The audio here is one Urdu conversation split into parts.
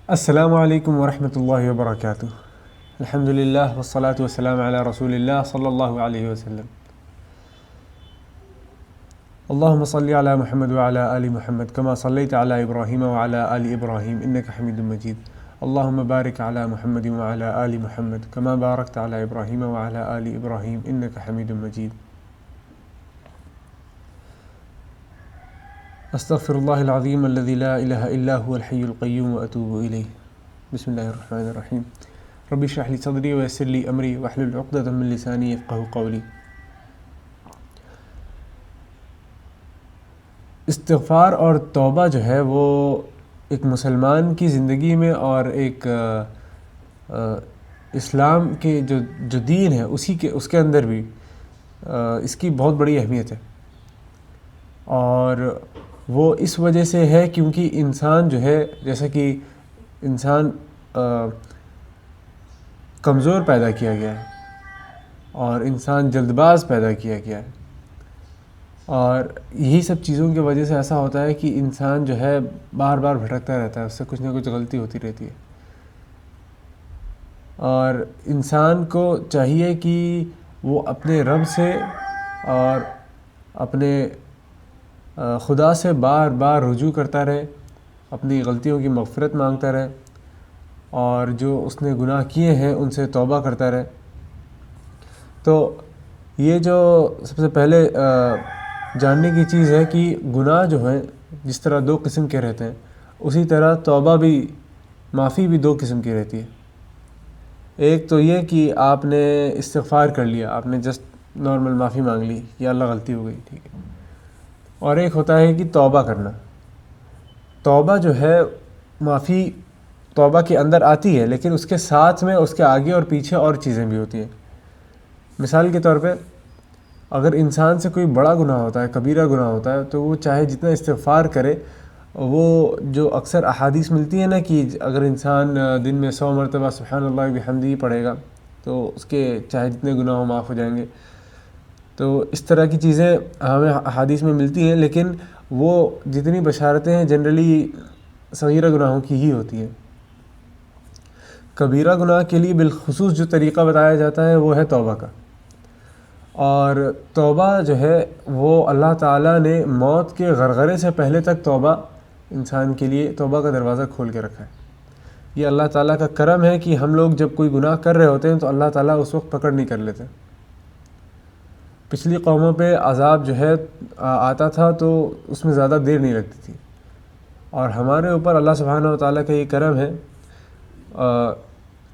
السلام علیکم ورحمۃ اللہ وبرکاتہ۔ الحمد للہ والصلاة والسلام علی رسول اللہ صلی اللہ علیہ وسلم۔ اللہم صلی علی محمد وعلی آل محمد کما صلیت علی ابراہیم وعلی آل ابراہیم انک حمید مجید۔ اللہم بارک علی محمد وعلی آل محمد کما بارکت علی ابراہیم وعلی آل ابراہیم انک حمید مجید۔ استغفر اللہ العظیم الذی لا الہ الا هو الحی القیوم واتوب الیہ۔ بسم اللہ الرحمن الرحیم۔ رب اشرح لی صدری ویسر لی امری واحلل عقدۃ من لسانی یفقہوا قولی۔ استغفار اور توبہ جو ہے وہ ایک مسلمان کی زندگی میں اور ایک اسلام کے جو دین ہے اس کے اندر بھی اس کی بہت بڑی اہمیت ہے، اور وہ اس وجہ سے ہے کیونکہ انسان جو ہے، جیسا کہ انسان کمزور پیدا کیا گیا ہے اور انسان جلد باز پیدا کیا گیا ہے، اور یہی سب چیزوں کی وجہ سے ایسا ہوتا ہے کہ انسان جو ہے بار بار بھٹکتا رہتا ہے، اس سے کچھ نہ کچھ غلطی ہوتی رہتی ہے۔ اور انسان کو چاہیے کہ وہ اپنے رب سے اور اپنے خدا سے بار بار رجوع کرتا رہے، اپنی غلطیوں کی مغفرت مانگتا رہے، اور جو اس نے گناہ کیے ہیں ان سے توبہ کرتا رہے۔ تو یہ جو سب سے پہلے جاننے کی چیز ہے کہ گناہ جو ہیں جس طرح دو قسم کے رہتے ہیں، اسی طرح توبہ بھی، معافی بھی دو قسم کی رہتی ہے۔ ایک تو یہ کہ آپ نے استغفار کر لیا، آپ نے جسٹ نارمل معافی مانگ لی، یا اللہ غلطی ہو گئی، ٹھیک ہے۔ اور ایک ہوتا ہے کہ توبہ کرنا۔ توبہ جو ہے، معافی توبہ کے اندر آتی ہے، لیکن اس کے ساتھ میں اس کے آگے اور پیچھے اور چیزیں بھی ہوتی ہیں۔ مثال کے طور پہ اگر انسان سے کوئی بڑا گناہ ہوتا ہے، کبیرہ گناہ ہوتا ہے، تو وہ چاہے جتنا استغفار کرے، وہ جو اکثر احادیث ملتی ہیں نا کہ اگر انسان دن میں 100 مرتبہ سبحان اللہ بحمدہ پڑھے گا تو اس کے چاہے جتنے گناہ ہوں معاف ہو جائیں گے۔ تو اس طرح کی چیزیں ہمیں احادیث میں ملتی ہیں، لیکن وہ جتنی بشارتیں ہیں جنرلی صغیرہ گناہوں کی ہی ہوتی ہیں۔ کبیرہ گناہ کے لیے بالخصوص جو طریقہ بتایا جاتا ہے وہ ہے توبہ کا، اور توبہ جو ہے وہ اللہ تعالیٰ نے موت کے غرغرے سے پہلے تک توبہ انسان کے لیے توبہ کا دروازہ کھول کے رکھا ہے۔ یہ اللہ تعالیٰ کا کرم ہے کہ ہم لوگ جب کوئی گناہ کر رہے ہوتے ہیں تو اللہ تعالیٰ اس وقت پکڑ نہیں کر لیتے۔ پچھلی قوموں پہ عذاب جو ہے آتا تھا تو اس میں زیادہ دیر نہیں لگتی تھی، اور ہمارے اوپر اللہ سبحانہ و تعالیٰ کا یہ کرم ہے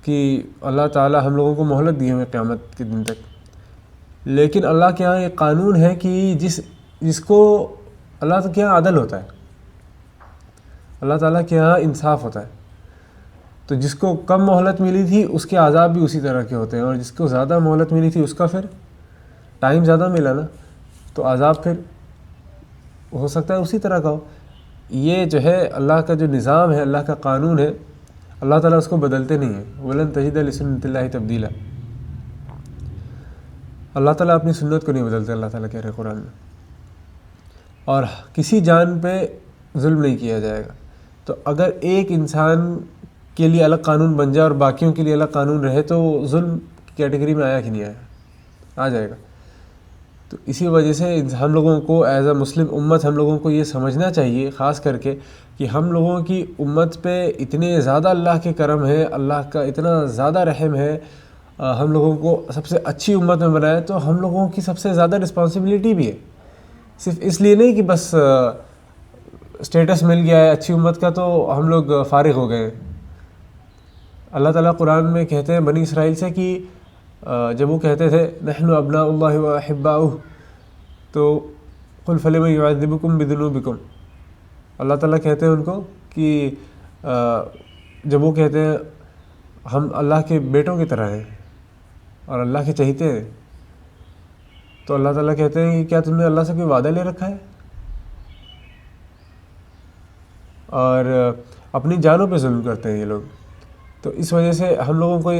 کہ اللہ تعالیٰ ہم لوگوں کو مہلت دی ہوئی قیامت کے دن تک۔ لیکن اللہ کے یہاں ایک قانون ہے کہ جس کو اللہ کے یہاں عدل ہوتا ہے، اللہ تعالیٰ کے یہاں انصاف ہوتا ہے، تو جس کو کم مہلت ملی تھی اس کے عذاب بھی اسی طرح کے ہوتے ہیں، اور جس کو زیادہ مہلت ملی تھی اس کا پھر ٹائم زیادہ ملا نا، تو عذاب پھر ہو سکتا ہے اسی طرح کا ہو۔ یہ جو ہے اللہ کا جو نظام ہے، اللہ کا قانون ہے، اللہ تعالیٰ اس کو بدلتے نہیں ہیں۔ وَلَن تَجِدَ لِسُنَّتِ اللَّهِ تَبْدِيلًا۔ اللہ تعالیٰ اپنی سنت کو نہیں بدلتے، اللہ تعالیٰ کہہ رہے ہیں قرآن میں۔ اور کسی جان پہ ظلم نہیں کیا جائے گا۔ تو اگر ایک انسان کے لیے الگ قانون بن جائے اور باقیوں کے لیے الگ قانون رہے تو ظلم کی کیٹیگری میں آیا کہ نہیں آیا؟ آ جائے گا۔ تو اسی وجہ سے ہم لوگوں کو ایز اے مسلم امت ہم لوگوں کو یہ سمجھنا چاہیے، خاص کر کے کہ ہم لوگوں کی امت پہ اتنے زیادہ اللہ کے کرم ہے، اللہ کا اتنا زیادہ رحم ہے، ہم لوگوں کو سب سے اچھی امت میں بنایا، تو ہم لوگوں کی سب سے زیادہ رسپانسبلٹی بھی ہے۔ صرف اس لیے نہیں کہ بس اسٹیٹس مل گیا ہے اچھی امت کا تو ہم لوگ فارغ ہو گئے ہیں۔ اللہ تعالیٰ قرآن میں کہتے ہیں بنی اسرائیل سے کہ جب وہ کہتے تھے نحن ابناء اللہ واحباؤہ، تو قل فلم یعذبکم بذنوبکم، اللہ تعالیٰ کہتے ہیں ان کو کہ جب وہ کہتے ہیں ہم اللہ کے بیٹوں کی طرح ہیں اور اللہ کے چہیتے ہیں، تو اللہ تعالیٰ کہتے ہیں کہ کیا تم نے اللہ سے کوئی وعدہ لے رکھا ہے؟ اور اپنی جانوں پہ ظلم کرتے ہیں یہ لوگ۔ تو اس وجہ سے ہم لوگوں کو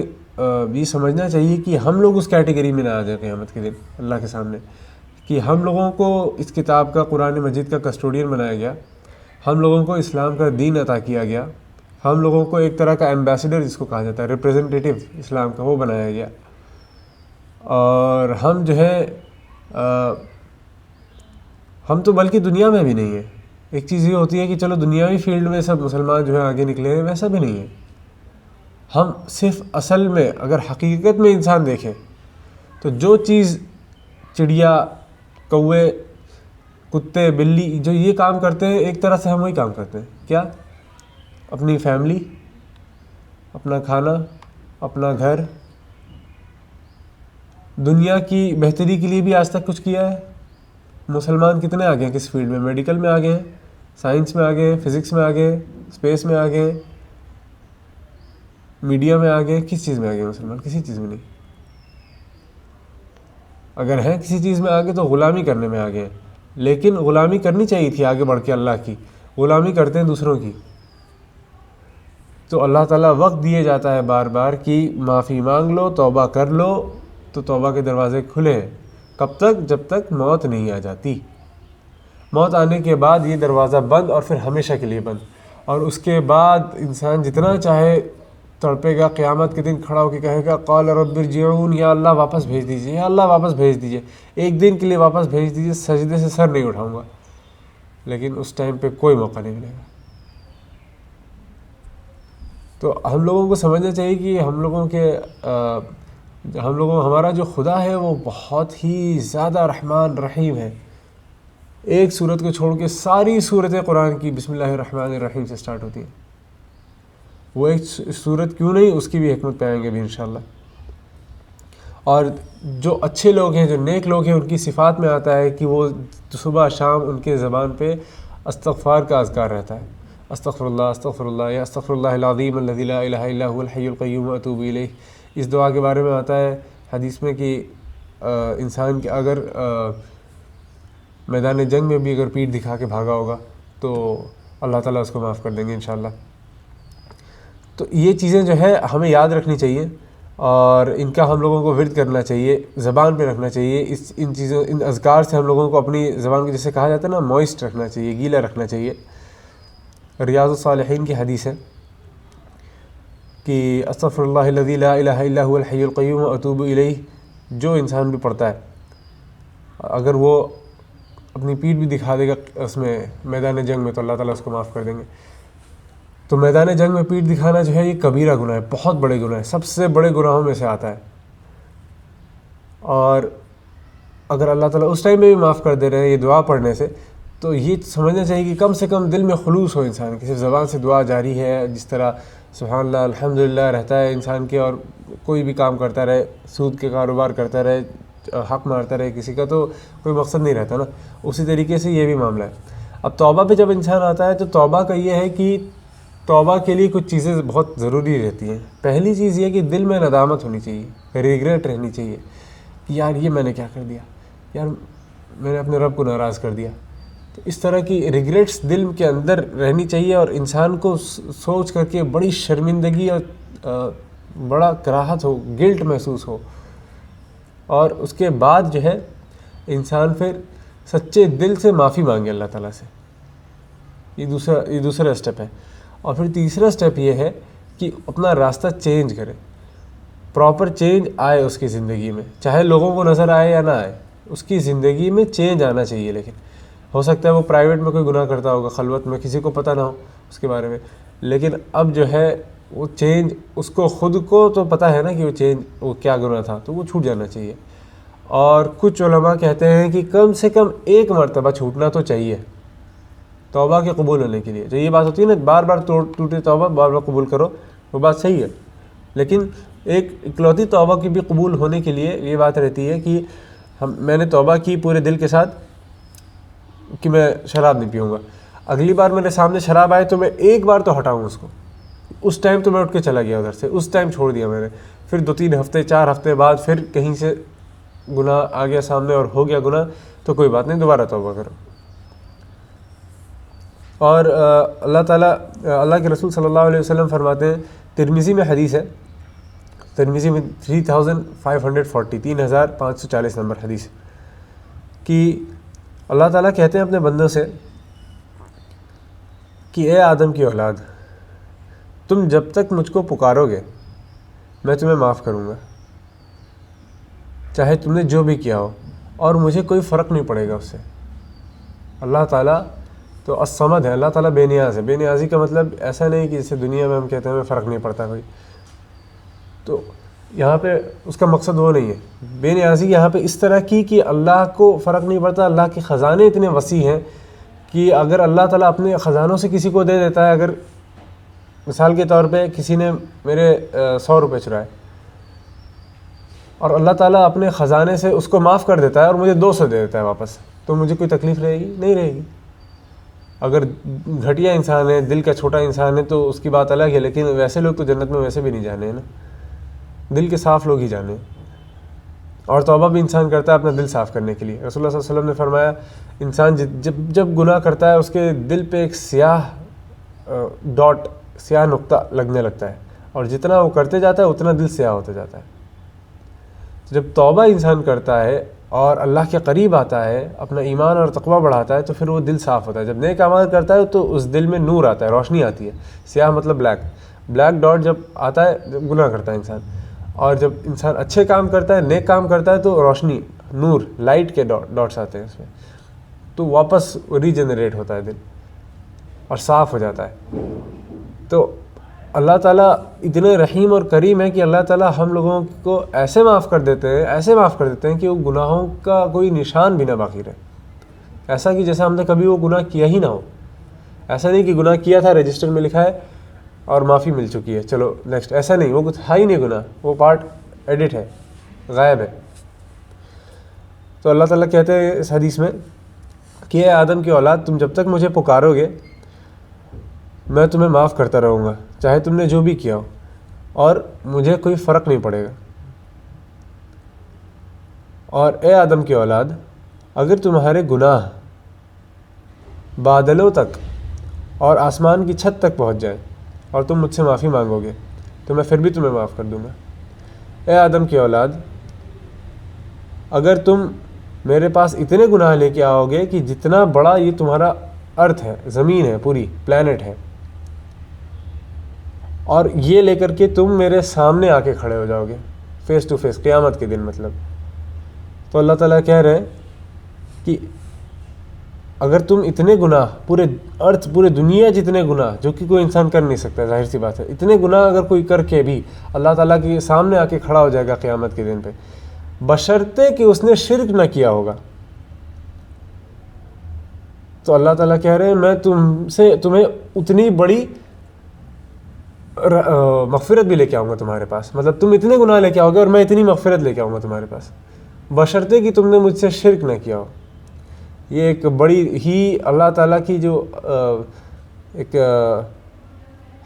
یہ سمجھنا چاہیے کہ ہم لوگ اس کیٹیگری میں نہ آ جائیں قیامت کے دن اللہ کے سامنے، کہ ہم لوگوں کو اس کتاب کا، قرآن مجید کا کسٹوڈین بنایا گیا، ہم لوگوں کو اسلام کا دین عطا کیا گیا، ہم لوگوں کو ایک طرح کا ایمبیسڈر جس کو کہا جاتا ہے، ریپریزنٹیٹیو اسلام کا، وہ بنایا گیا. اور ہم جو ہے ہم تو بلکہ دنیا میں بھی نہیں ہیں. ایک چیز یہ ہوتی ہے کہ چلو دنیاوی فیلڈ میں سب مسلمان جو ہے آگے نکلے ہیں، ویسا بھی نہیں ہے. ہم صرف اصل میں اگر حقیقت میں انسان دیکھے تو جو چیز چڑیا، کوے، کتے، بلی جو یہ کام کرتے ہیں، ایک طرح سے ہم وہی کام کرتے ہیں. کیا؟ اپنی فیملی، اپنا کھانا، اپنا گھر، دنیا کی بہتری کے لیے بھی آج تک کچھ کیا ہے؟ مسلمان کتنے آگے ہیں کس فیلڈ میں؟ میڈیکل میں آگے ہیں، سائنس میں آگے ہیں، فزکس میں آگے ہیں، اسپیس میں آگے ہیں، میڈیا میں آگے ہیں. کس چیز میں آگے ہیں مسلمان؟ کسی چیز میں نہیں. اگر ہیں کسی چیز میں آگے تو غلامی کرنے میں آگے ہیں. لیکن غلامی کرنی چاہیے تھی آگے بڑھ کے اللہ کی، غلامی کرتے ہیں دوسروں کی. تو اللہ تعالیٰ وقت دیے جاتا ہے بار بار کہ معافی مانگ لو، توبہ کر لو، تو توبہ کے دروازے کھلے ہیں. کب تک؟ جب تک موت نہیں آ جاتی. موت آنے کے بعد یہ دروازہ بند، اور پھر ہمیشہ کے لیے بند. اور اس کے بعد انسان جتنا چاہے تڑپے گا، قیامت کے دن کھڑا ہو کے کہے گا قال رب ارجعون، یا اللہ واپس بھیج دیجیے، یا اللہ واپس بھیج دیجیے، ایک دن کے لیے واپس بھیج دیجیے، سجدے سے سر نہیں اٹھاؤں گا. لیکن اس ٹائم پہ کوئی موقع نہیں ملے گا. تو ہم لوگوں کو سمجھنا چاہیے کہ ہمارا جو خدا ہے وہ بہت ہی زیادہ رحمان رحیم ہے. ایک سورت کو چھوڑ کے ساری سورتیں قرآن کی بسم اللہ الرحمن الرحیم سے سٹارٹ ہوتی ہیں. وہ ایک سورت کیوں نہیں، اس کی بھی حکمت پہ آئیں گے بھی انشاءاللہ. اور جو اچھے لوگ ہیں، جو نیک لوگ ہیں، ان کی صفات میں آتا ہے کہ وہ صبح شام ان کے زبان پہ استغفار کا اذکار رہتا ہے. استغفر اللہ یا استغفر اللہ العظیم الذی لا الہ الا هو الحی القیوم واتوب الیہ. اس دعا کے بارے میں آتا ہے حدیث میں کہ انسان کے اگر میدان جنگ میں بھی اگر پیٹھ دکھا کے بھاگا ہوگا تو اللہ تعالیٰ اس کو معاف کر دیں گے انشاءاللہ. تو یہ چیزیں جو ہے ہمیں یاد رکھنی چاہیے، اور ان کا ہم لوگوں کو ورد کرنا چاہیے، زبان پہ رکھنا چاہیے. ان اذکار سے ہم لوگوں کو اپنی زبان کو جسے کہا جاتا ہے نا موئسٹ رکھنا چاہیے، گیلا رکھنا چاہیے. ریاض الصالحین کی حدیث ہے کہ استغفر اللہ الذی لا الہ الا هو الحی القیوم واتوب الیہ. جو انسان بھی پڑھتا ہے، اگر وہ اپنی پیٹھ بھی دکھا دے گا اس میں میدان جنگ میں، تو اللہ تعالیٰ اس کو معاف کر دیں گے. تو میدان جنگ میں پیٹھ دکھانا جو ہے یہ کبیرہ گناہ ہے، بہت بڑے گناہ ہے، سب سے بڑے گناہوں میں سے آتا ہے. اور اگر اللہ تعالیٰ اس ٹائم میں بھی معاف کر دے رہے ہیں یہ دعا پڑھنے سے، تو یہ سمجھنا چاہیے کہ کم سے کم دل میں خلوص ہو انسان کی. صرف زبان سے دعا جاری ہے، جس طرح سبحان اللہ الحمدللہ رہتا ہے انسان کے، اور کوئی بھی کام کرتا رہے، سود کے کاروبار کرتا رہے، حق مارتا رہے کسی کا، تو کوئی مقصد نہیں رہتا نا. اسی طریقے سے یہ بھی معاملہ ہے. اب توبہ پہ جب انسان آتا ہے تو توبہ کا یہ ہے کہ توبہ کے لیے کچھ چیزیں بہت ضروری رہتی ہیں. پہلی چیز یہ کہ دل میں ندامت ہونی چاہیے، ریگریٹ رہنی چاہیے کہ یار یہ میں نے کیا کر دیا، یار میں نے اپنے رب کو ناراض کر دیا. تو اس طرح کی ریگریٹس دل کے اندر رہنی چاہیے، اور انسان کو سوچ کر کے بڑی شرمندگی اور بڑا کراہت ہو، گلٹ محسوس ہو. اور اس کے بعد جو ہے انسان پھر سچے دل سے معافی مانگے اللہ تعالیٰ سے. یہ دوسرا اسٹیپ ہے. اور پھر تیسرا اسٹیپ یہ ہے کہ اپنا راستہ چینج کرے، پراپر چینج آئے اس کی زندگی میں، چاہے لوگوں کو نظر آئے یا نہ آئے، اس کی زندگی میں چینج آنا چاہیے. لیکن ہو سکتا ہے وہ پرائیویٹ میں کوئی گناہ کرتا ہوگا، خلوت میں کسی کو پتہ نہ ہو اس کے بارے میں، لیکن اب جو ہے وہ چینج اس کو خود کو تو پتہ ہے نا کہ وہ کیا گناہ تھا، تو وہ چھوٹ جانا چاہیے. اور کچھ علماء کہتے ہیں کہ کم سے کم ایک مرتبہ چھوٹنا تو چاہیے توبہ کے قبول ہونے کے لیے. جو یہ بات ہوتی ہے نا بار بار ٹوٹے توبہ بار بار قبول کرو، وہ بات صحیح ہے، لیکن ایک اکلوتی توبہ کی بھی قبول ہونے کے لیے یہ بات رہتی ہے کہ میں نے توبہ کی پورے دل کے ساتھ کہ میں شراب نہیں پیوں گا، اگلی بار میرے سامنے شراب آئے تو میں ایک بار تو ہٹاؤں اس کو. اس ٹائم تو میں اٹھ کے چلا گیا ادھر سے، اس ٹائم چھوڑ دیا میں نے. پھر 2-3 ہفتے 4 ہفتے بعد پھر کہیں سے گناہ آ گیا سامنے اور ہو گیا گناہ، تو کوئی بات نہیں، دوبارہ توبہ کرو. اور اللہ تعالیٰ اللہ کے رسول صلی اللہ علیہ وسلم فرماتے ہیں، ترمذی میں حدیث ہے، ترمذی میں 3540 3540 نمبر حدیث، کہ اللہ تعالیٰ کہتے ہیں اپنے بندوں سے کہ اے آدم کی اولاد، تم جب تک مجھ کو پکارو گے میں تمہیں معاف کروں گا، چاہے تم نے جو بھی کیا ہو، اور مجھے کوئی فرق نہیں پڑے گا اس سے۔ اللہ تعالیٰ تو الصمد ہے، اللہ تعالیٰ بے نیاز ہے۔ بے نیازی کا مطلب ایسا نہیں کہ جیسے دنیا میں ہم کہتے ہیں ہمیں فرق نہیں پڑتا کوئی، تو یہاں پہ اس کا مقصد وہ نہیں ہے۔ بے نیازی یہاں پہ اس طرح کی کہ اللہ کو فرق نہیں پڑتا، اللہ کے خزانے اتنے وسیع ہیں کہ اگر اللہ تعالیٰ اپنے خزانوں سے کسی کو دے دیتا ہے، اگر مثال کے طور پہ کسی نے میرے 100 روپے چرائے اور اللہ تعالیٰ اپنے خزانے سے اس کو معاف کر دیتا ہے اور مجھے 200 دے دیتا ہے واپس، تو مجھے کوئی تکلیف رہے گی؟ نہیں رہے گی۔ اگر گھٹیا انسان ہے، دل کا چھوٹا انسان ہے تو اس کی بات الگ ہے، لیکن ویسے لوگ تو جنت میں ویسے بھی نہیں جانے ہیں نا، دل کے صاف لوگ ہی جانے ہیں۔ اور توبہ بھی انسان کرتا ہے اپنا دل صاف کرنے کے لیے۔ رسول اللہ صلی اللہ علیہ وسلم نے فرمایا انسان جب گناہ کرتا ہے اس کے دل پہ ایک سیاہ ڈاٹ، سیاہ نقطہ لگنے لگتا ہے، اور جتنا وہ کرتے جاتا ہے اتنا دل سیاہ ہوتا جاتا ہے۔ جب توبہ انسان کرتا ہے اور اللہ کے قریب آتا ہے، اپنا ایمان اور تقویٰ بڑھاتا ہے، تو پھر وہ دل صاف ہوتا ہے۔ جب نیک اعمال کرتا ہے تو اس دل میں نور آتا ہے، روشنی آتی ہے۔ سیاہ مطلب بلیک ڈاٹ جب آتا ہے جب گناہ کرتا ہے انسان، اور جب انسان اچھے کام کرتا ہے، نیک کام کرتا ہے، تو روشنی، نور، لائٹ کے ڈاٹس آتے ہیں اس میں، تو واپس ریجنریٹ ہوتا ہے دل اور صاف ہو جاتا ہے۔ تو اللہ تعالیٰ اتنے رحیم اور کریم ہے کہ اللہ تعالیٰ ہم لوگوں کو ایسے معاف کر دیتے ہیں کہ وہ گناہوں کا کوئی نشان بھی نہ باقی رہے، ایسا کہ جیسا ہم نے کبھی وہ گناہ کیا ہی نہ ہو۔ ایسا نہیں کہ گناہ کیا تھا، رجسٹر میں لکھا ہے اور معافی مل چکی ہے، چلو نیکسٹ، ایسا نہیں، وہ کچھ ہے ہی نہیں گناہ، وہ پارٹ ایڈٹ ہے، غائب ہے۔ تو اللہ تعالیٰ کہتے ہیں اس حدیث میں کہ اے آدم کی اولاد، تم جب تک مجھے پکارو گے میں تمہیں معاف کرتا رہوں گا، چاہے تم نے جو بھی کیا ہو، اور مجھے کوئی فرق نہیں پڑے گا۔ اور اے آدم کی اولاد، اگر تمہارے گناہ بادلوں تک اور آسمان کی چھت تک پہنچ جائیں اور تم مجھ سے معافی مانگو گے تو میں پھر بھی تمہیں معاف کر دوں گا۔ اے آدم کی اولاد، اگر تم میرے پاس اتنے گناہ لے کے آؤ گے کہ جتنا بڑا یہ تمہارا ارتھ ہے، زمین ہے، پوری پلانٹ ہے، اور یہ لے کر کے تم میرے سامنے آ کے کھڑے ہو جاؤ گے فیس ٹو فیس، قیامت کے دن مطلب، تو اللہ تعالیٰ کہہ رہے ہیں کہ اگر تم اتنے گناہ، پورے دنیا جتنے گناہ جو کہ کوئی انسان کر نہیں سکتا، ظاہر سی بات ہے، اتنے گناہ اگر کوئی کر کے بھی اللہ تعالیٰ کے سامنے آ کے کھڑا ہو جائے گا قیامت کے دن پہ، بشرطے کہ اس نے شرک نہ کیا ہوگا، تو اللہ تعالیٰ کہہ رہے ہیں میں تمہیں اتنی بڑی مغفرت بھی لے کے آؤں گا تمہارے پاس، مطلب تم اتنے گناہ لے کے آؤ گے اور میں اتنی مغفرت لے کے آؤں گا تمہارے پاس، بشرطے کہ تم نے مجھ سے شرک نہ کیا ہو۔ یہ ایک بڑی ہی اللہ تعالیٰ کی جو ایک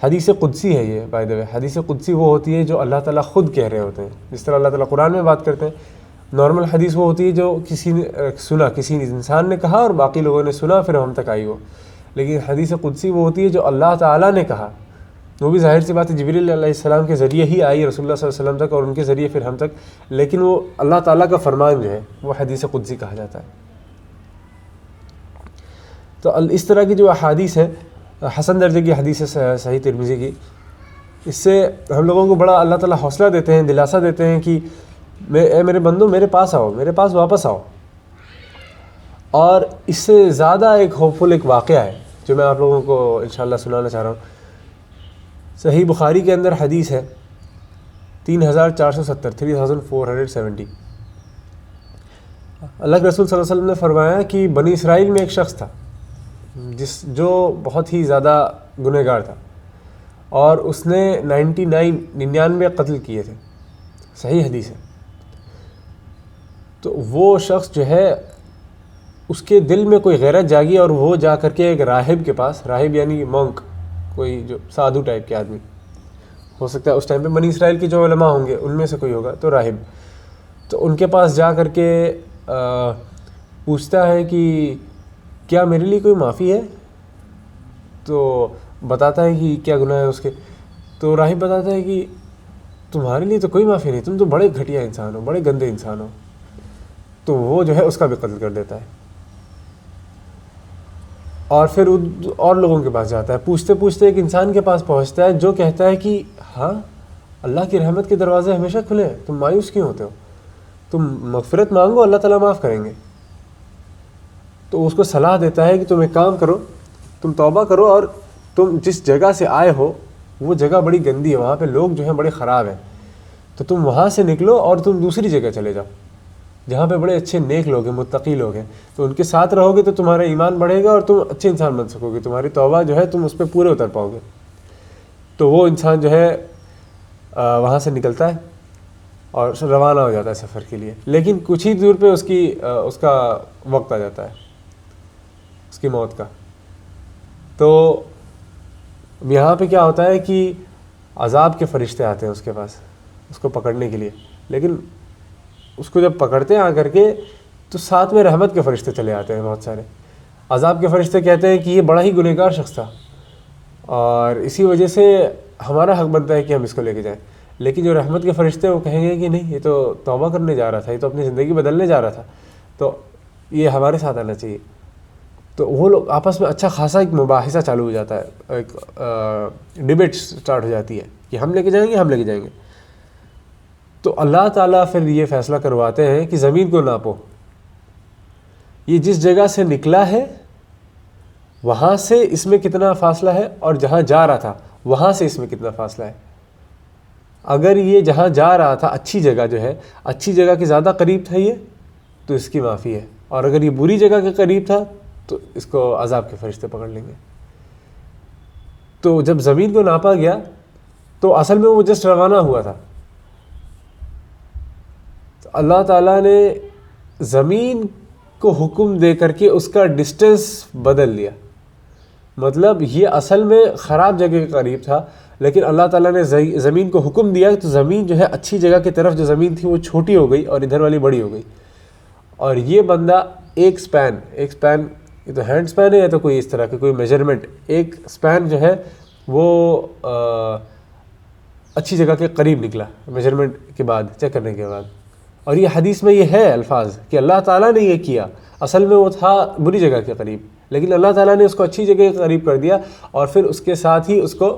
حدیث قدسی ہے، یہ بائی دا وے حدیث قدسی وہ ہوتی ہے جو اللہ تعالیٰ خود کہہ رہے ہوتے ہیں، جس طرح اللہ تعالیٰ قرآن میں بات کرتے ہیں۔ نارمل حدیث وہ ہوتی ہے جو کسی نے سنا، کسی انسان نے کہا اور باقی لوگوں نے سنا پھر ہم تک آئی ہو، لیکن حدیث قدسی وہ ہوتی ہے جو اللہ تعالیٰ نے کہا، وہ بھی ظاہر سی بات ہے جبریل علیہ السلام کے ذریعے ہی آئی رسول اللہ صلی اللہ علیہ وسلم تک، اور ان کے ذریعے پھر ہم تک، لیکن وہ اللہ تعالیٰ کا فرمان جو ہے وہ حدیث قدسی کہا جاتا ہے۔ تو اس طرح کی جو احادیث ہیں، حسن درجے کی حدیث ہے صحیح ترمذی کی، اس سے ہم لوگوں کو بڑا اللہ تعالیٰ حوصلہ دیتے ہیں، دلاسا دیتے ہیں کہ اے میرے بندو میرے پاس آؤ، میرے پاس واپس آؤ۔ اور اس سے زیادہ ایک ہوپفل ایک واقعہ ہے جو میں آپ لوگوں کو انشاءاللہ سنانا چاہ رہا ہوں۔ صحیح بخاری کے اندر حدیث ہے 3470 3470۔ اللہ کے رسول صلی اللہ علیہ وسلم نے فرمایا کہ بنی اسرائیل میں ایک شخص تھا جو بہت ہی زیادہ گنہگار تھا، اور اس نے 99 قتل کیے تھے، صحیح حدیث ہے۔ تو وہ شخص جو ہے اس کے دل میں کوئی غیرت جاگی، اور وہ جا کر کے ایک راہب کے پاس، راہب یعنی مونک، کوئی جو سادھو ٹائپ کے آدمی ہو سکتا ہے اس ٹائم پہ، بنی اسرائیل کے جو علماء ہوں گے ان میں سے کوئی ہوگا، تو راہب، تو ان کے پاس جا کر کے پوچھتا ہے کہ کیا میرے لیے کوئی معافی ہے؟ تو بتاتا ہے کہ کیا گناہ ہے اس کے، تو راہب بتاتا ہے کہ تمہارے لیے تو کوئی معافی نہیں، تم تو بڑے گھٹیا انسان ہو، بڑے گندے انسان ہو، تو وہ جو ہے اس کا بھی قتل کر دیتا ہے۔ اور پھر اور لوگوں کے پاس جاتا ہے، پوچھتے پوچھتے ایک انسان کے پاس پہنچتا ہے جو کہتا ہے کہ ہاں اللہ کی رحمت کے دروازے ہمیشہ کھلے ہیں، تم مایوس کیوں ہوتے ہو، تم مغفرت مانگو اللہ تعالیٰ معاف کریں گے۔ تو اس کو صلاح دیتا ہے کہ تم ایک کام کرو، تم توبہ کرو، اور تم جس جگہ سے آئے ہو وہ جگہ بڑی گندی ہے، وہاں پہ لوگ جو ہیں بڑے خراب ہیں، تو تم وہاں سے نکلو اور تم دوسری جگہ چلے جاؤ جہاں پہ بڑے اچھے نیک لوگ ہیں، متقی لوگ ہیں، تو ان کے ساتھ رہو گے تو تمہارا ایمان بڑھے گا اور تم اچھے انسان بن سکو گے، تمہاری توبہ جو ہے تم اس پہ پورے اتر پاؤ گے۔ تو وہ انسان جو ہے وہاں سے نکلتا ہے اور روانہ ہو جاتا ہے سفر کے لیے، لیکن کچھ ہی دور پہ اس کا وقت آ جاتا ہے، اس کی موت کا۔ تو یہاں پہ کیا ہوتا ہے کہ عذاب کے فرشتے آتے ہیں اس کے پاس اس کو پکڑنے کے لیے، لیکن اس کو جب پکڑتے ہیں آ کر کے تو ساتھ میں رحمت کے فرشتے چلے آتے ہیں بہت سارے۔ عذاب کے فرشتے کہتے ہیں کہ یہ بڑا ہی گنہگار شخص تھا اور اسی وجہ سے ہمارا حق بنتا ہے کہ ہم اس کو لے کے جائیں، لیکن جو رحمت کے فرشتے ہیں وہ کہیں گے کہ نہیں، یہ تو توبہ کرنے جا رہا تھا، یہ تو اپنی زندگی بدلنے جا رہا تھا، تو یہ ہمارے ساتھ آنا چاہیے۔ تو وہ لوگ آپس میں اچھا خاصا ایک مباحثہ چالو ہو جاتا ہے، ایک ڈیبیٹ سٹارٹ ہو جاتی ہے کہ ہم لے کے جائیں گے، ہم لے کے جائیں گے۔ تو اللہ تعالیٰ پھر یہ فیصلہ کرواتے ہیں کہ زمین کو ناپو، یہ جس جگہ سے نکلا ہے وہاں سے اس میں کتنا فاصلہ ہے، اور جہاں جا رہا تھا وہاں سے اس میں کتنا فاصلہ ہے۔ اگر یہ جہاں جا رہا تھا اچھی جگہ جو ہے، اچھی جگہ کے زیادہ قریب تھا یہ، تو اس کی معافی ہے، اور اگر یہ بری جگہ کے قریب تھا تو اس کو عذاب کے فرشتے پکڑ لیں گے۔ تو جب زمین کو ناپا گیا تو اصل میں وہ جسٹ روانہ ہوا تھا، تو اللہ تعالیٰ نے زمین کو حکم دے کر کے اس کا ڈسٹینس بدل دیا، مطلب یہ اصل میں خراب جگہ کے قریب تھا، لیکن اللہ تعالیٰ نے زمین کو حکم دیا تو زمین جو ہے اچھی جگہ کی طرف جو زمین تھی وہ چھوٹی ہو گئی اور ادھر والی بڑی ہو گئی، اور یہ بندہ ایک سپین یہ تو ہینڈ سپین ہے یا تو کوئی اس طرح کی کوئی میجرمنٹ، ایک سپین جو ہے وہ اچھی جگہ کے قریب نکلا میجرمنٹ کے بعد، چیک کرنے کے بعد۔ اور یہ حدیث میں یہ ہے الفاظ کہ اللہ تعالیٰ نے یہ کیا، اصل میں وہ تھا بری جگہ کے قریب، لیکن اللہ تعالیٰ نے اس کو اچھی جگہ کے قریب کر دیا اور پھر اس کے ساتھ ہی اس کو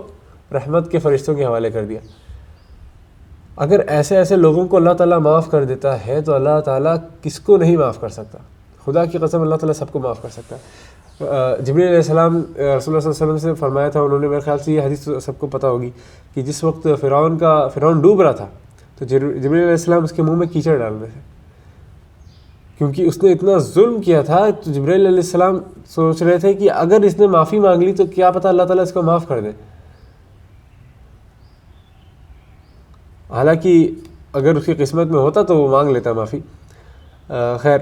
رحمت کے فرشتوں کے حوالے کر دیا۔ اگر ایسے لوگوں کو اللہ تعالیٰ معاف کر دیتا ہے تو اللہ تعالیٰ کس کو نہیں معاف کر سکتا؟ خدا کی قسم اللہ تعالیٰ سب کو معاف کر سکتا ہے۔ جبریل علیہ السلام رسول اللہ صلی اللہ علیہ وسلم سے فرمایا تھا، انہوں نے، میرے خیال سے یہ حدیث سب کو پتہ ہوگی، کہ جس وقت فرعون ڈوب رہا تھا تو جبریل علیہ السلام اس کے منہ میں کیچڑ ڈال رہے تھے، کیونکہ اس نے اتنا ظلم کیا تھا۔ تو جبریل علیہ السلام سوچ رہے تھے کہ اگر اس نے معافی مانگ لی تو کیا پتہ اللہ تعالیٰ اس کو معاف کر دے، حالانکہ اگر اس کی قسمت میں ہوتا تو وہ مانگ لیتا معافی۔ خیر،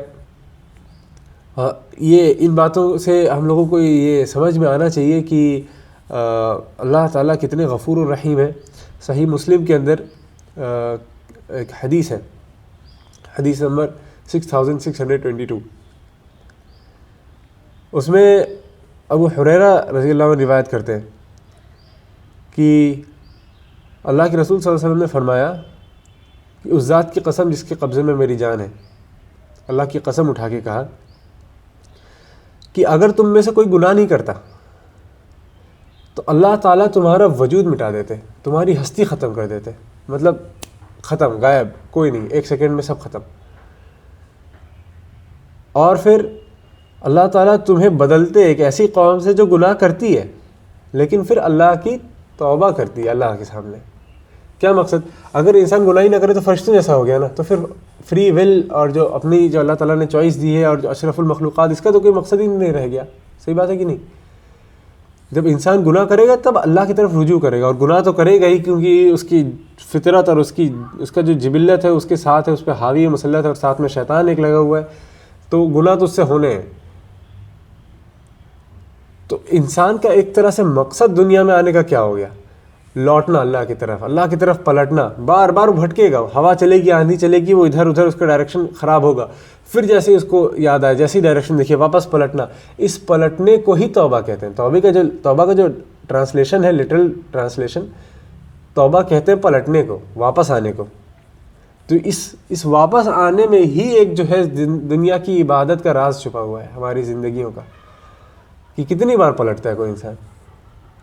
یہ ان باتوں سے ہم لوگوں کو یہ سمجھ میں آنا چاہیے کہ اللہ تعالیٰ کتنے غفور الرحیم ہے۔ صحیح مسلم کے اندر ایک حدیث ہے، حدیث نمبر 6622، اس میں ابو حریرہ رضی اللہ عنہ روایت کرتے ہیں کہ اللہ کے رسول صلی اللہ علیہ وسلم نے فرمایا کہ اس ذات کی قسم جس کے قبضے میں میری جان ہے، اللہ کی قسم اٹھا کے کہا کہ اگر تم میں سے کوئی گناہ نہیں کرتا تو اللہ تعالیٰ تمہارا وجود مٹا دیتے، تمہاری ہستی ختم کر دیتے، مطلب ختم، غائب، کوئی نہیں، ایک سیکنڈ میں سب ختم، اور پھر اللہ تعالیٰ تمہیں بدلتے ایک ایسی قوم سے جو گناہ کرتی ہے لیکن پھر اللہ کی توبہ کرتی ہے اللہ کے سامنے۔ کیا مقصد؟ اگر انسان گناہ ہی نہ کرے تو فرشتوں جیسا ہو گیا نا، تو پھر فری ول اور جو اپنی جو اللہ تعالیٰ نے چوائس دی ہے اور جو اشرف المخلوقات، اس کا تو کوئی مقصد ہی نہیں رہ گیا۔ صحیح بات ہے کہ نہیں؟ جب انسان گناہ کرے گا تب اللہ کی طرف رجوع کرے گا، اور گناہ تو کرے گا ہی کیونکہ اس کی فطرت اور اس کا جو جبلت ہے اس کے ساتھ ہے، اس پہ حاوی مسلط ہے، اور ساتھ میں شیطان ایک لگا ہوا ہے، تو گناہ تو اس سے ہونے ہیں۔ تو انسان کا ایک طرح سے مقصد دنیا میں آنے کا کیا ہو گیا؟ لوٹنا اللہ کی طرف پلٹنا، بار بار بھٹکے گا، ہوا چلے گی، آندھی چلے گی، وہ ادھر ادھر اس کا ڈائریکشن خراب ہوگا، پھر جیسے اس کو یاد آئے جیسی ڈائریکشن دیکھیے واپس پلٹنا، اس پلٹنے کو ہی توبہ کہتے ہیں۔ توبہ کا جو ٹرانسلیشن ہے، لٹرل ٹرانسلیشن، توبہ کہتے ہیں پلٹنے کو، واپس آنے کو۔ تو اس واپس آنے میں ہی ایک جو ہے دنیا کی عبادت کا راز چھپا ہوا ہے ہماری زندگیوں کا، کہ کتنی بار پلٹتا ہے کوئی انسان،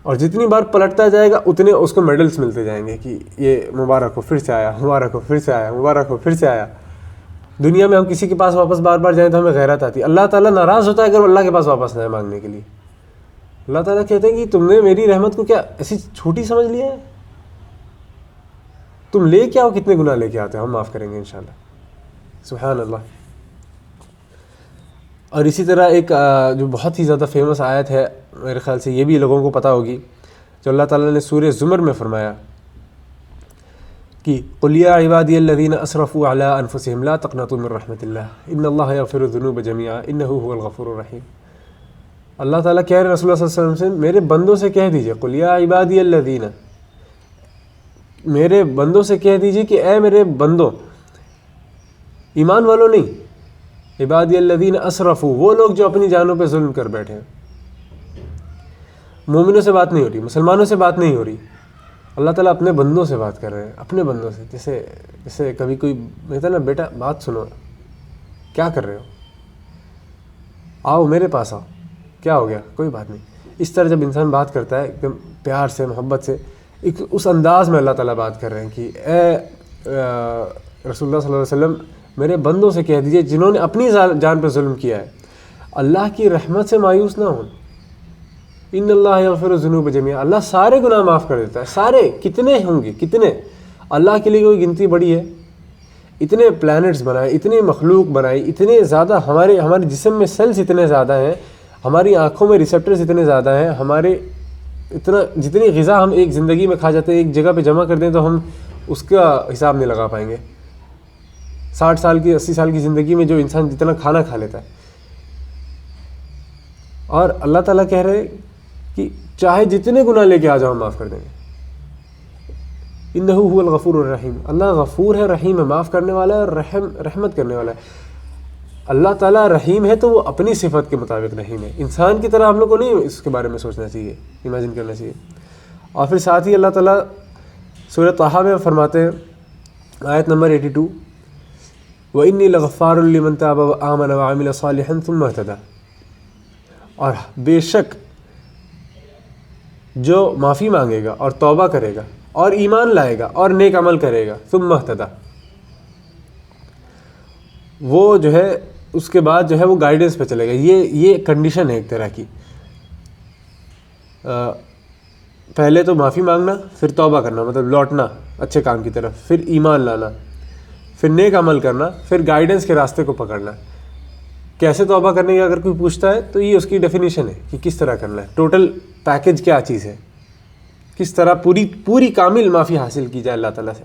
اور جتنی بار پلٹتا جائے گا اتنے اس کو میڈلز ملتے جائیں گے کہ یہ مبارک ہو پھر سے آیا، مبارک ہو پھر سے آیا، مبارک ہو پھر سے آیا۔ دنیا میں ہم کسی کے پاس واپس بار بار جائیں تو ہمیں غیرت آتی ہے، اللہ تعالیٰ ناراض ہوتا ہے اگر اللہ کے پاس واپس جائیں مانگنے کے لیے۔ اللہ تعالیٰ کہتے ہیں کہ تم نے میری رحمت کو کیا ایسی چھوٹی سمجھ لیا ہے؟ تم لے کے آؤ، کتنے گناہ لے کے آتے ہو، ہم معاف کریں گے انشاءاللہ۔ سبحان اللہ۔ اور اسی طرح ایک جو بہت ہی زیادہ فیمس آیت ہے، میرے خیال سے یہ بھی لوگوں کو پتہ ہوگی، جو اللہ تعالیٰ نے سورہ زمر میں فرمایا کہ قُلْ يَا عِبَادِيَ الَّذِينَ أَسْرَفُوا عَلَىٰ أَنفُسِهِمْ لَا تَقْنَطُوا مِن رَحْمَةِ اللَّهِ إِنَّ اللَّهَ يَغْفِرُ الذُّنُوبَ جَمِيعًا إِنَّهُ هُوَ الْغَفُورُ الرَّحِيمُ۔ اللہ تعالیٰ کہہ رہے رسول اللہ صلی اللہ علیہ وسلم سے، میرے بندوں سے کہہ دیجئے، قُلْ يَا عِبَادِيَ الَّذِينَ، میرے بندوں سے کہہ دیجئے کہ اے میرے بندوں، ایمان والوں نہیں، عبادی الذین اسرفوا، وہ لوگ جو اپنی جانوں پہ ظلم کر بیٹھے ہیں۔ مومنوں سے بات نہیں ہو رہی، مسلمانوں سے بات نہیں ہو رہی، اللہ تعالیٰ اپنے بندوں سے بات کر رہے ہیں، اپنے بندوں سے۔ جیسے کبھی کوئی کہتا ہے نا، بیٹا بات سنو، کیا کر رہے ہو، آؤ میرے پاس آؤ، کیا ہو گیا، کوئی بات نہیں۔ اس طرح جب انسان بات کرتا ہے ایک دم پیار سے، محبت سے، ایک اس انداز میں اللہ تعالیٰ بات کر رہے ہیں کہ اے رسول اللہ صلی اللہ علیہ وسلم، میرے بندوں سے کہہ دیجئے جنہوں نے اپنی جان پہ ظلم کیا ہے، اللہ کی رحمت سے مایوس نہ ہوں۔ ان اللہ یغفر الذنوب جميعا، اللہ سارے گناہ معاف کر دیتا ہے، سارے، کتنے ہوں گے، کتنے، اللہ کے لیے کوئی گنتی بڑی ہے؟ اتنے پلانٹس بنائے، اتنی مخلوق بنائی، اتنے زیادہ ہمارے جسم میں سیلز اتنے زیادہ ہیں، ہماری آنکھوں میں ریسیپٹرز اتنے زیادہ ہیں، ہمارے جتنی غذا ہم ایک زندگی میں کھا جاتے ہیں، ایک جگہ پہ جمع کر دیں تو ہم اس کا حساب نہیں لگا پائیں گے۔ 60 سال کی 80 سال کی زندگی میں جو انسان جتنا کھانا کھا لیتا ہے، اور اللہ تعالیٰ کہہ رہے کہ چاہے جتنے گناہ لے کے آ جاؤ ہم معاف کر دیں گے۔ انہ هو الغفور الرحیم، اللہ غفور ہے، رحیم ہے، معاف کرنے والا ہے، اور رحمت کرنے والا ہے۔ اللہ تعالیٰ رحیم ہے تو وہ اپنی صفت کے مطابق رحیم ہے، انسان کی طرح ہم لوگ کو نہیں اس کے بارے میں سوچنا چاہیے، امیجن کرنا چاہیے۔ اور پھر ساتھ ہی اللہ تعالیٰ سورہ طٰہٰ میں فرماتے ہیں، آیت نمبر 82، وَإِنِّي لَغَفَّارٌ لِمَن تَابَ وَآمَنَ وَعَمِلَ صَالِحًا ثُمَّ اهْتَدَىٰ، اور بے شک جو معافی مانگے گا اور توبہ کرے گا اور ایمان لائے گا اور نیک عمل کرے گا، ثم اهتدىٰ، وہ جو ہے اس کے بعد جو ہے وہ گائیڈنس پہ چلے گا۔ یہ کنڈیشن ہے ایک طرح کی، پہلے تو معافی مانگنا، پھر توبہ کرنا، مطلب لوٹنا اچھے کام کی طرف، پھر ایمان لانا، پھر نیک عمل کرنا، پھر گائیڈنس کے راستے کو پکڑنا۔ کیسے توبہ کرنے کی اگر کوئی پوچھتا ہے تو یہ اس کی ڈیفینیشن ہے کہ کس طرح کرنا ہے، ٹوٹل پیکج کیا چیز ہے، کس طرح پوری کامل معافی حاصل کی جائے اللہ تعالیٰ سے۔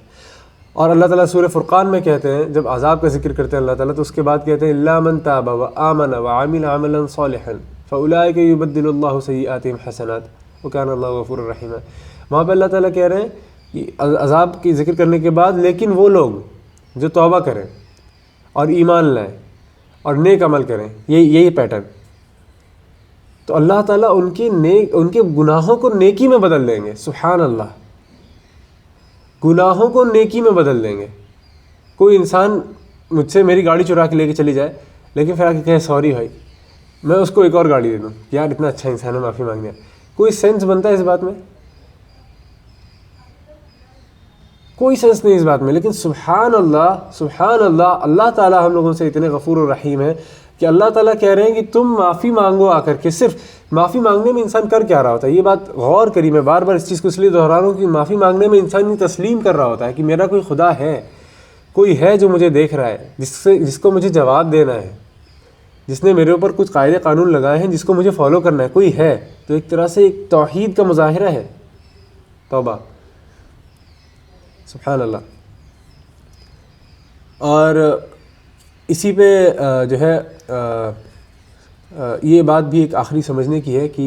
اور اللہ تعالیٰ سورہ فرقان میں کہتے ہیں، جب عذاب کا ذکر کرتے ہیں اللہ تعالیٰ تو اس کے بعد کہتے ہیں الا من تاب وآمن وعمل عملا صالحا فاولئک یبدل اللہ سیئاتہم حسنات وکان اللہ غفورا رحیما۔ وہاں پہ اللہ تعالیٰ کہہ رہے ہیں کہ عذاب کی ذکر کرنے کے بعد لیکن وہ لوگ جو توبہ کریں اور ایمان لائیں اور نیک عمل کریں، یہی پیٹرن، تو اللہ تعالیٰ ان کے گناہوں کو نیکی میں بدل دیں گے۔ سبحان اللہ، گناہوں کو نیکی میں بدل دیں گے۔ کوئی انسان مجھ سے میری گاڑی چرا کے لے کے چلی جائے، لیکن پھر آ کے کہے سوری بھائی، میں اس کو ایک اور گاڑی دے دوں، یار اتنا اچھا انسان ہے، معافی مانگنے ہے، کوئی سینس بنتا ہے اس بات میں؟ کوئی سینس نہیں اس بات میں۔ لیکن سبحان اللہ، سبحان اللہ، اللہ تعالیٰ ہم لوگوں سے اتنے غفور و رحیم ہے کہ اللہ تعالیٰ کہہ رہے ہیں کہ تم معافی مانگو آ کر کے۔ صرف معافی مانگنے میں انسان کر کیا رہا ہوتا ہے؟ یہ بات غور کری، میں بار بار اس چیز کو اس لیے دہرا رہا ہوں کہ معافی مانگنے میں انسان یہ تسلیم کر رہا ہوتا ہے کہ میرا کوئی خدا ہے، کوئی ہے جو مجھے دیکھ رہا ہے، جس کو مجھے جواب دینا ہے، جس نے میرے اوپر کچھ قاعدے قانون لگائے ہیں جس کو مجھے فالو کرنا ہے، کوئی ہے۔ تو ایک طرح سے ایک توحید کا مظاہرہ ہے توبہ۔ سبحان اللہ۔ اور اسی پہ جو ہے یہ بات بھی ایک آخری سمجھنے کی ہے کہ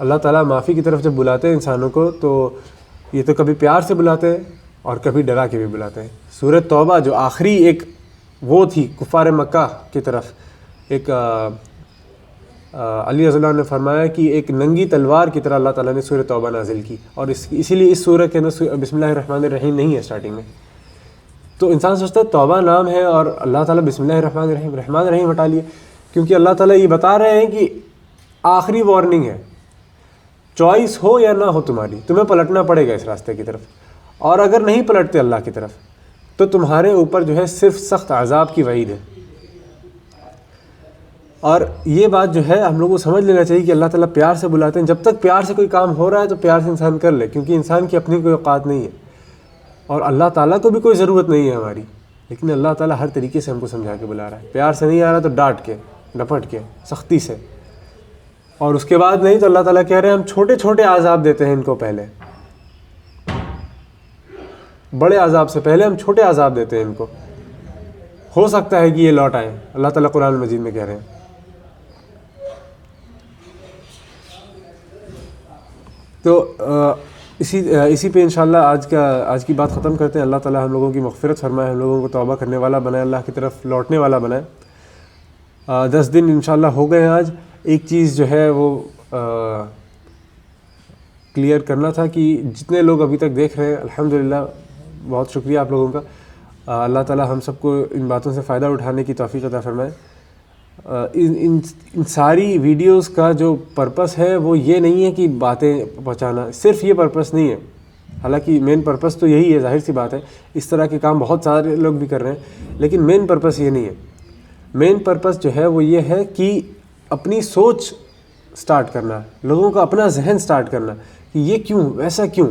اللہ تعالیٰ معافی کی طرف جب بلاتے ہیں انسانوں کو تو یہ تو کبھی پیار سے بلاتے ہیں اور کبھی ڈرا کے بھی بلاتے ہیں۔ سورہ توبہ جو آخری ایک وہ تھی کفار مکہ کی طرف، ایک علی رضی اللہ عنہ نے فرمایا کہ ایک ننگی تلوار کی طرح اللہ تعالیٰ نے سورہ توبہ نازل کی، اور اسی لیے اس سورہ کے اندر بسم اللہ الرحمن الرحیم نہیں ہے اسٹارٹنگ میں۔ تو انسان سوچتا ہے توبہ نام ہے اور اللہ تعالیٰ بسم اللہ الرحمن الرحیم، رحمان الرحیم ہٹا لیے، کیونکہ اللہ تعالیٰ یہ بتا رہے ہیں کہ آخری وارننگ ہے. چوائس ہو یا نہ ہو تمہاری، تمہیں پلٹنا پڑے گا اس راستے کی طرف. اور اگر نہیں پلٹتے اللہ کی طرف تو تمہارے اوپر جو ہے صرف سخت عذاب کی وعید ہے. اور یہ بات جو ہے ہم لوگوں کو سمجھ لینا چاہیے کہ اللہ تعالیٰ پیار سے بلاتے ہیں. جب تک پیار سے کوئی کام ہو رہا ہے تو پیار سے انسان کر لے، کیونکہ انسان کی اپنی کوئی اوقات نہیں ہے اور اللہ تعالیٰ کو بھی کوئی ضرورت نہیں ہے ہماری. لیکن اللہ تعالیٰ ہر طریقے سے ہم کو سمجھا کے بلا رہا ہے. پیار سے نہیں آ رہا تو ڈانٹ کے، ڈپٹ کے، سختی سے. اور اس کے بعد نہیں تو اللہ تعالیٰ کہہ رہے ہیں ہم چھوٹے چھوٹے عذاب دیتے ہیں ان کو پہلے، بڑے عذاب سے پہلے ہم چھوٹے عذاب دیتے ہیں ان کو. ہو سکتا ہے کہ یہ لوٹ آئیں. اللہ تعالیٰ قرآن مجید میں کہہ رہے ہیں. تو اسی پہ انشاءاللہ آج کی بات ختم کرتے ہیں. اللہ تعالیٰ ہم لوگوں کی مغفرت فرمائے، ہم لوگوں کو توبہ کرنے والا بنائے، اللہ کی طرف لوٹنے والا بنائے. 10 دن انشاءاللہ ہو گئے ہیں. آج ایک چیز جو ہے وہ کلیئر کرنا تھا کہ جتنے لوگ ابھی تک دیکھ رہے ہیں الحمدللہ بہت شکریہ آپ لوگوں کا. اللہ تعالیٰ ہم سب کو ان باتوں سے فائدہ اٹھانے کی توفیق عطا فرمائے. ان ساری ویڈیوز کا جو پرپس ہے وہ یہ نہیں ہے کہ باتیں پہنچانا، صرف یہ پرپس نہیں ہے. حالانکہ مین پرپس تو یہی ہے، ظاہر سی بات ہے، اس طرح کے کام بہت سارے لوگ بھی کر رہے ہیں، لیکن مین پرپس یہ نہیں ہے. مین پرپس جو ہے وہ یہ ہے کہ اپنی سوچ سٹارٹ کرنا، لوگوں کا اپنا ذہن سٹارٹ کرنا کہ یہ کیوں، ایسا کیوں،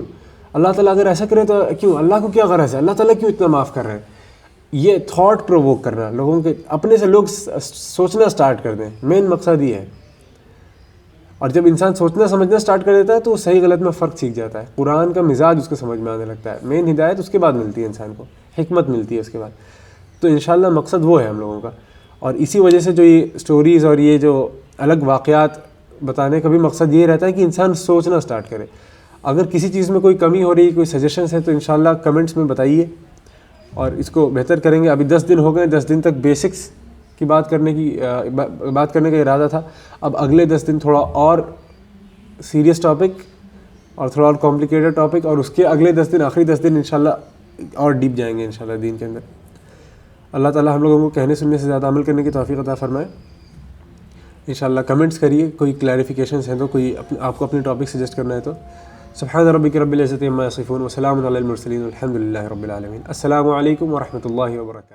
اللہ تعالیٰ اگر ایسا کرے تو کیوں، اللہ کو کیا غرض ہے، اللہ تعالیٰ کیوں اتنا معاف کر رہے ہیں. یہ تھاٹ پرووک کرنا لوگوں کے، اپنے سے لوگ سوچنا سٹارٹ کر دیں. مین مقصد یہ ہے. اور جب انسان سوچنا سمجھنا سٹارٹ کر دیتا ہے تو وہ صحیح غلط میں فرق سیکھ جاتا ہے. قرآن کا مزاج اس کو سمجھ میں آنے لگتا ہے. مین ہدایت اس کے بعد ملتی ہے انسان کو، حکمت ملتی ہے اس کے بعد. تو انشاءاللہ مقصد وہ ہے ہم لوگوں کا. اور اسی وجہ سے جو یہ سٹوریز اور یہ جو الگ واقعات بتانے کا بھی مقصد یہ رہتا ہے کہ انسان سوچنا سٹارٹ کرے. اگر کسی چیز میں کوئی کمی ہو رہی ہے، کوئی سجیشنس ہے تو انشاءاللہ کمنٹس میں بتائیے اور اس کو بہتر کریں گے. ابھی 10 دن ہو گئے، 10 دن تک بیسکس کی بات کرنے کا ارادہ تھا. اب اگلے 10 دن تھوڑا اور سیریس ٹاپک اور تھوڑا اور کمپلیکیٹڈ ٹاپک، اور اس کے اگلے 10 دن، آخری 10 دن انشاءاللہ اور ڈیپ جائیں گے انشاءاللہ دین کے اندر. اللہ تعالیٰ ہم لوگوں کو کہنے سننے سے زیادہ عمل کرنے کی توفیق عطا فرمائے. انشاءاللہ کمنٹس کریے، کوئی کلیریفیکیشنز ہیں تو، کوئی آپ کو اپنی ٹاپک سجیسٹ کرنا ہے تو. سبحان ربک رب العزت عما یصفون وسلام علی المرسلین والحمد للہ رب العالمین. السلام علیکم ورحمۃ اللہ وبرکاتہ.